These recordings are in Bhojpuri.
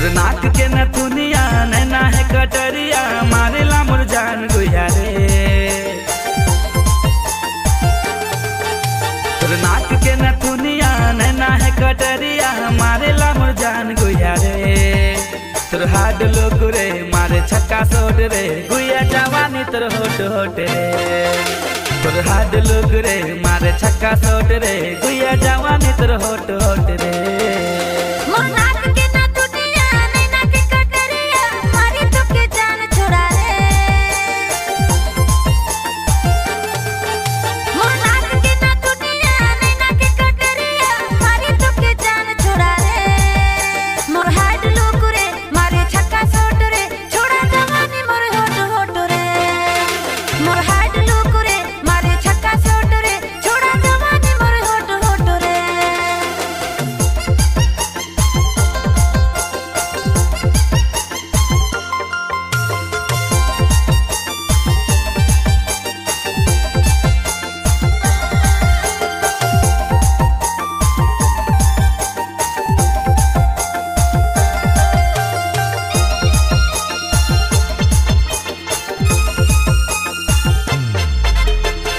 नाक के नथुनिया नैना है कटरिया मारेला मुरझान गुया रे। तोर नाक के नथुनिया नैना है कटरिया मारेला मुरझान गुया रे। तोर हाड लोग रे मारे छक्का सोट रे गुया जवानी तोर होट होट रे। तोर हाड लोग रे मारे छक्का सोट रे गुया जवानी तोर होट होट रे।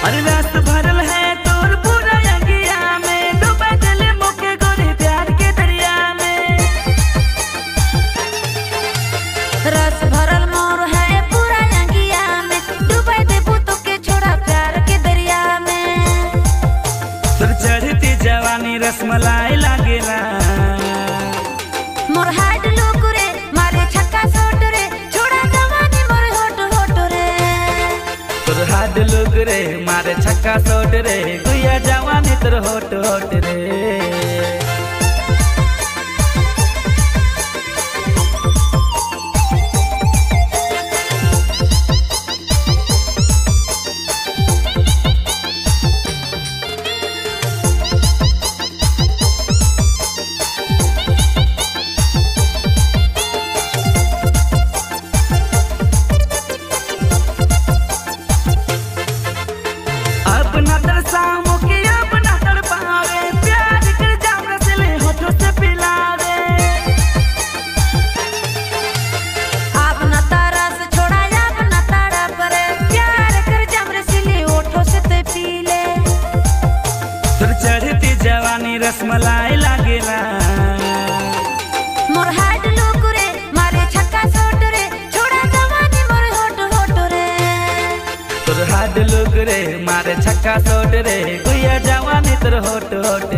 अरे रस भरल है तोर पूरा अंगिया में डूबा दिल मुके गोरी प्यार के दरिया में। रस भरल मोर है पूरा अंगिया में डूबा दे पुतो के छोड़ा प्यार के दरिया में। तोर चढ़ती जवानी रसमलाई लागेला मोर हाड लोग रे मारे छक्का सोट रे छोड़ा जवानी मोर होट होट रे। तोर हाड लोग रे मारे छक्का सोट रे गुया जवानी तोर होट होट रे। अपना तरसामो के अपना तड़पावे प्यार कर जाम रसले होठों से पिलावे। अपना तरस छोड़ा अपना ताड़ा पर प्यार कर जाम रसले होठों से ते पी ले। तोर चढ़ती जवानी रसमलाई लागेला मोर हाड लोग रे मारे छक्का सोट रे छोड़ा जवानी मोर होट होट रे। तोर हाड लोग रे मारे छक्का सोट रे गुया जवानी तोर होट होट